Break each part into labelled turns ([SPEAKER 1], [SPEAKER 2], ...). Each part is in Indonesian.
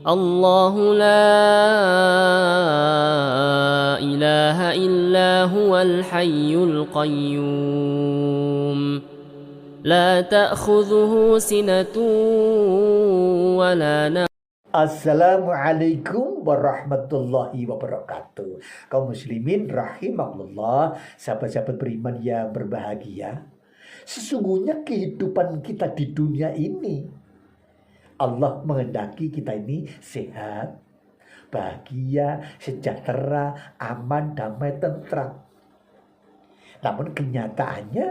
[SPEAKER 1] الله لا إله إلا هو الحي القيوم لا تأخذه سنة ولا نوم.
[SPEAKER 2] Assalamualaikum warahmatullahi wabarakatuh. Kaum muslimin rahimahullah, sahabat-sahabat beriman yang berbahagia. Sesungguhnya kehidupan kita di dunia ini, Allah menghendaki kita ini sehat, bahagia, sejahtera, aman, damai, tentram. Namun kenyataannya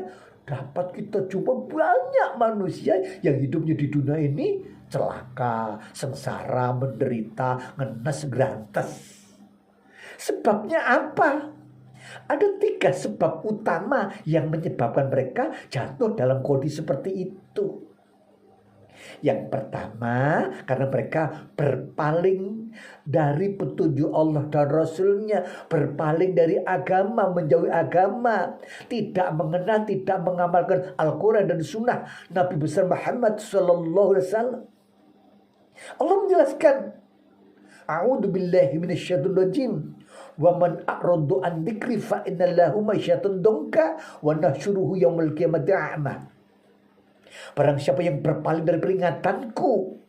[SPEAKER 2] dapat kita jumpa banyak manusia yang hidupnya di dunia ini celaka, sengsara, menderita, ngenes, grantes. Sebabnya apa? Ada 3 sebab utama yang menyebabkan mereka jatuh dalam kondisi seperti itu. Yang pertama, karena mereka berpaling dari petunjuk Allah dan Rasulnya, berpaling dari agama, menjauhi agama, tidak mengenal, tidak mengamalkan Al-Quran dan Sunnah Nabi besar Muhammad SAW. Allah menjelaskan, A'udzu billahi minasyaitonir rajim. Wa man a'radu an dzikri fa inna lahu ma'isyatan donka wa nahsyuruhu yaumil qiyamati a'ma. Barang siapa yang berpaling dari peringatanku,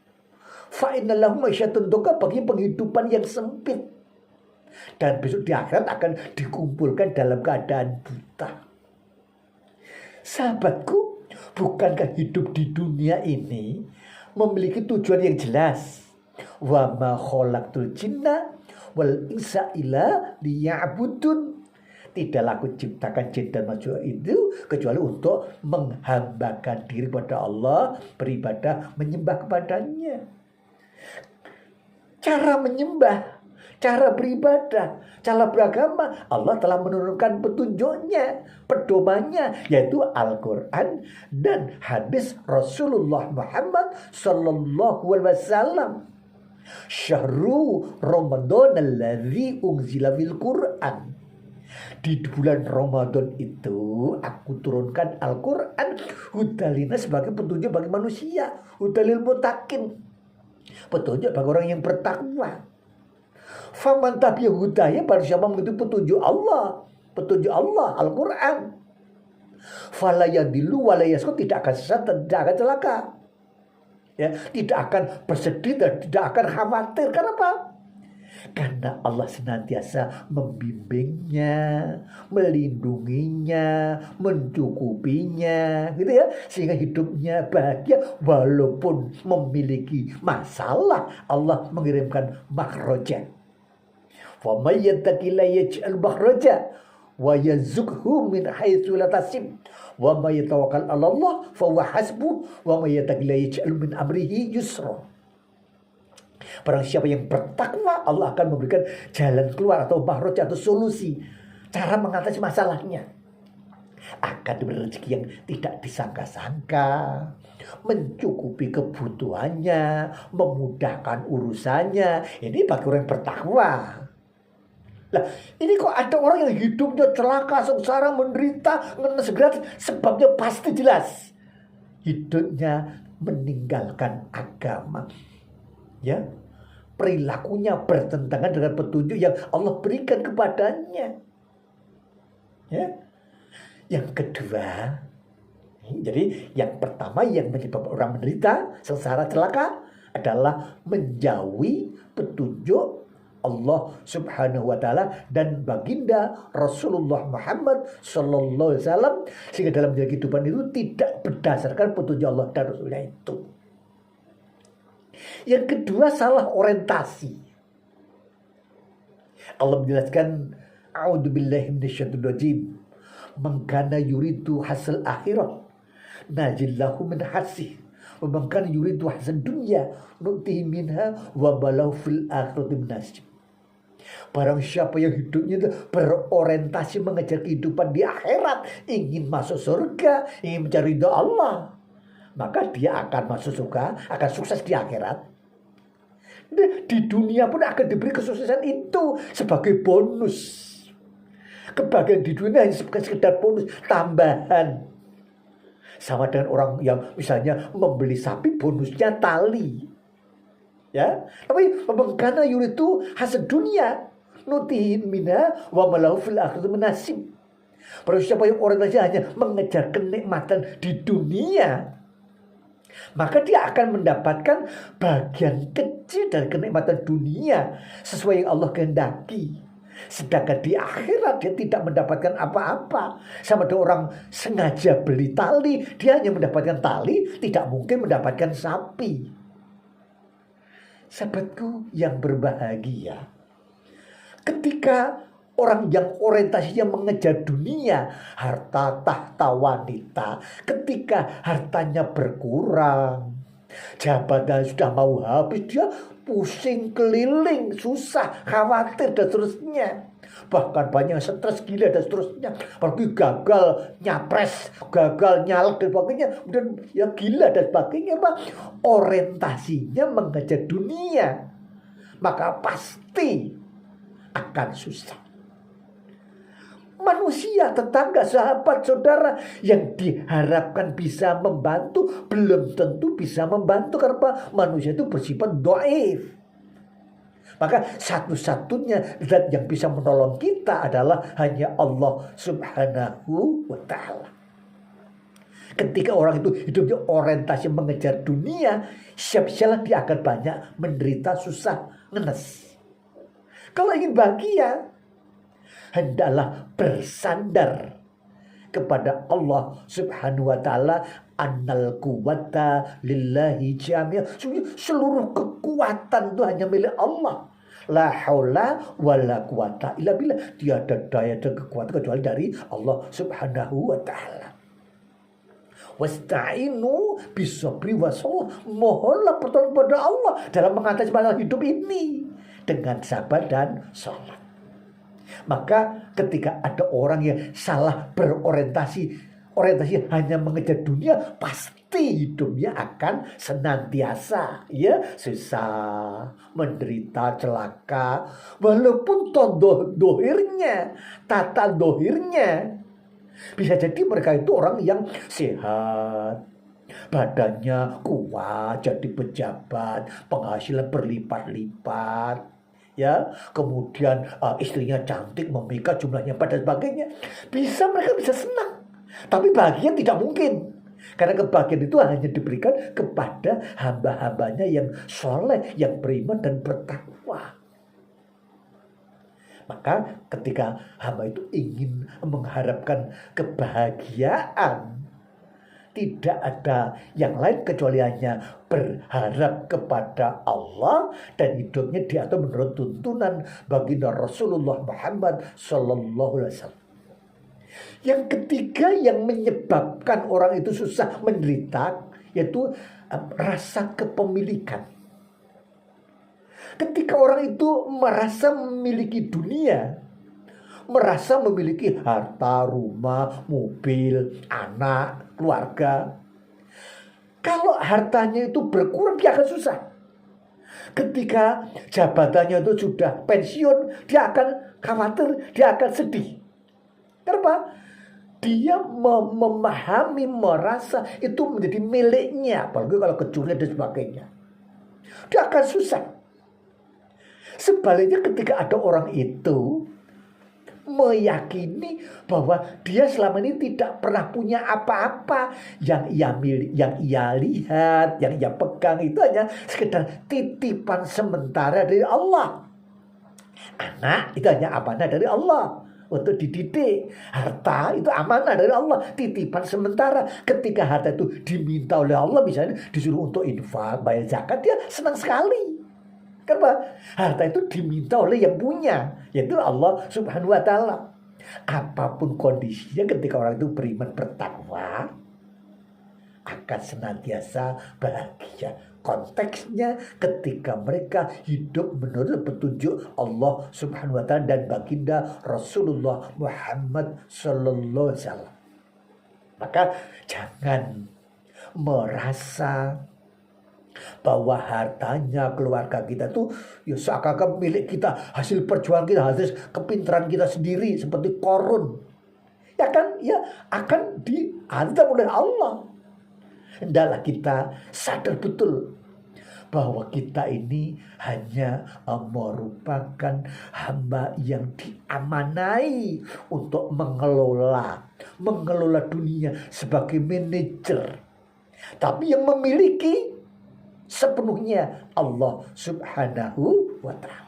[SPEAKER 2] fa inna lahu ma'isyatan donka, bagi penghidupan yang sempit, dan besok di akhirat akan dikumpulkan dalam keadaan buta. Sahabatku, bukankah hidup di dunia ini memiliki tujuan yang jelas? Wa ma khalaqtul jinna wal insa illa liya'budun. Tidaklah aku ciptakan jin dan manusia itu kecuali untuk menghambakan diri pada Allah, beribadah, menyembah kepadanya. Cara menyembah, cara beribadah, cara beragama, Allah telah menurunkan petunjuknya, pedomannya, yaitu Al-Quran dan hadis Rasulullah Muhammad Sallallahu Alaihi Wasallam. Syahru Ramadan alladzi unzila fil Quran. Di bulan Ramadan itu aku turunkan Al-Quran, hudalina sebagai petunjuk bagi manusia, hudalil mutakin, petunjuk bagi orang yang bertakwa. Faman tabi'a hudaya, barang siapa mengikuti petunjuk Allah Al-Quran, fala yadillu wa la yasqut, tidak akan sesat dan tidak akan celaka. Ya, tidak akan bersedih dan tidak akan khawatir. Kenapa? Karena Allah senantiasa membimbingnya, melindunginya, mencukupinya, gitu ya, sehingga hidupnya bahagia walaupun memiliki masalah. Allah mengirimkan makhraja. Wa may yattaqillaha yaj'al makhraja wa yarzuqhu min haitsu la tasib. Wa may yatawakkal 'ala Allah fa huwa hasbuh wa may yattaqillaha yaj'al min amrihi yusra. Barang siapa yang bertakwa, Allah akan memberikan jalan keluar atau makhraj atau solusi, cara mengatasi masalahnya. Akan diberi rezeki yang tidak disangka-sangka, mencukupi kebutuhannya, memudahkan urusannya. Ini bagi orang yang bertakwa. Lah, ini kok ada orang yang hidupnya celaka, sengsara, menderita, ngenes gratis, sebabnya pasti jelas. Hidupnya meninggalkan agama. Ya, perilakunya bertentangan dengan petunjuk yang Allah berikan kepadanya. Ya. Yang kedua, jadi yang pertama yang menyebabkan orang menderita, sengsara, celaka adalah menjauhi petunjuk Allah Subhanahu wa taala dan baginda Rasulullah Muhammad sallallahu alaihi wasallam, sehingga dalam kehidupan itu tidak berdasarkan petunjuk Allah dan Rasulnya itu. Yang kedua, salah orientasi. Allah menjelaskan, A'udzu billahi minasyaitonir rajim. Man kana yuridu hasal akhirah najillahu min hasih. Wa man kana yuridu hasad dunya nu'tihi minha wa balahu fil akhirati nasib. Barang siapa yang hidupnya itu berorientasi mengejar kehidupan di akhirat, ingin masuk surga, ingin mencari ridha Allah, maka dia akan masuk surga, akan sukses di akhirat. Di dunia pun akan diberi kesuksesan itu sebagai bonus. Kebahagiaan di dunia hanya sekedar bonus tambahan. Sama dengan orang yang misalnya membeli sapi, bonusnya tali. Ya, tapi pemengkana yuritu hasad dunia nutihin mina wa malahu fil akhirati menasib. Para siapa yang orientasi hanya mengejar kenikmatan di dunia, maka dia akan mendapatkan bagian kecil dari kenikmatan dunia sesuai yang Allah kehendaki. Sedangkan di akhirat dia tidak mendapatkan apa-apa. Sama ada orang sengaja beli tali, dia hanya mendapatkan tali, tidak mungkin mendapatkan sapi. Sahabatku yang berbahagia, ketika orang yang orientasinya mengejar dunia, harta, tahta, wanita, ketika hartanya berkurang, jabatan sudah mau habis, dia pusing keliling, susah, khawatir dan seterusnya. Bahkan banyak stres, gila dan seterusnya. Apalagi gagal nyapres, gagal nyalek dan sebagainya, kemudian ya gila dan sebagainya. Pak, orientasinya mengejar dunia, maka pasti akan susah. Manusia, tetangga, sahabat, saudara yang diharapkan bisa membantu belum tentu bisa membantu karena manusia itu bersifat dhaif. Maka satu-satunya zat yang bisa menolong kita adalah hanya Allah Subhanahu wa ta'ala. Ketika orang itu hidupnya orientasi mengejar dunia, siap-siap dia akan banyak menderita, susah, ngenes. Kalau ingin bahagia, hendaklah bersandar kepada Allah Subhanahu wa ta'ala. Annal quwwata lillahi jami'ah. Seluruh kekuatan itu hanya milik Allah. La haula wala quwata illa billah. Tiada daya dan kekuatan kecuali dari Allah Subhanahu wa ta'ala. Wasta'inu bisabri wassalah. Mohonlah pertolongan kepada Allah dalam mengatasi masalah hidup ini dengan sabar dan salat. Maka ketika ada orang yang salah berorientasi hanya mengejar dunia, pasti hidupnya akan senantiasa ya susah, menderita, celaka. Walaupun tata dohirnya bisa jadi mereka itu orang yang sehat, badannya kuat, jadi pejabat, penghasilan berlipat-lipat, ya, kemudian istrinya cantik, memikat, jumlahnya pada sebagainya. Mereka bisa senang. Tapi bahagia tidak mungkin. Karena kebahagiaan itu hanya diberikan kepada hamba-hambanya yang soleh, yang beriman dan bertakwa. Maka ketika hamba itu ingin mengharapkan kebahagiaan, tidak ada yang lain kecuali hanya berharap kepada Allah dan hidupnya diatur menurut tuntunan baginda Rasulullah Muhammad Sallallahu Alaihi Wasallam. Yang ketiga yang menyebabkan orang itu susah menderita yaitu rasa kepemilikan. Ketika orang itu merasa memiliki dunia, merasa memiliki harta, rumah, mobil, anak, keluarga, kalau hartanya itu berkurang dia akan susah. Ketika jabatannya itu sudah pensiun, dia akan khawatir, dia akan sedih. Kenapa? Dia memahami, merasa itu menjadi miliknya. Apalagi kalau kecurian dan sebagainya, dia akan susah. Sebaliknya ketika ada orang itu meyakini bahwa dia selama ini tidak pernah punya apa-apa, yang ia lihat, yang ia pegang itu hanya sekedar titipan sementara dari Allah. Anak itu hanya amanah dari Allah untuk dididik. Harta itu amanah dari Allah, titipan sementara. Ketika harta itu diminta oleh Allah, misalnya disuruh untuk infak, bayar zakat, dia senang sekali. Kenapa? Harta itu diminta oleh yang punya, yaitu Allah Subhanahu wa ta'ala. Apapun kondisinya, ketika orang itu beriman bertakwa, akan senantiasa bahagia. Konteksnya ketika mereka hidup menurut petunjuk Allah Subhanahu wa ta'ala dan baginda Rasulullah Muhammad Sallallahu Alaihi Wasallam. Maka jangan merasa bahwa hartanya keluarga kita tuh ya seakan-akan milik kita, hasil perjuangan kita, hasil kepintaran kita sendiri, seperti Korun. Ya kan, ya akan dihantam oleh Allah. Hendaklah kita sadar betul bahwa kita ini hanya merupakan hamba yang diamanai untuk mengelola dunia sebagai manajer. Tapi yang memiliki sepenuhnya Allah Subhanahu wa Ta'ala.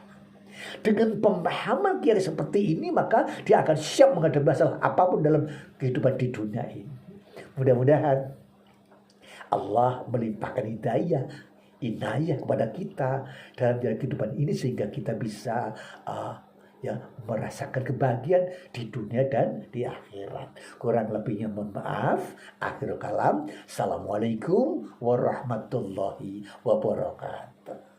[SPEAKER 2] Dengan pemahaman kiai seperti ini, maka dia akan siap menghadapi masalah apapun dalam kehidupan di dunia ini. Mudah-mudahan Allah melimpahkan inayah kepada kita dalam jalan kehidupan ini, sehingga kita bisa merasakan kebahagiaan di dunia dan di akhirat. Kurang lebihnya mohon maaf. Akhirul kalam. Assalamualaikum warahmatullahi wabarakatuh.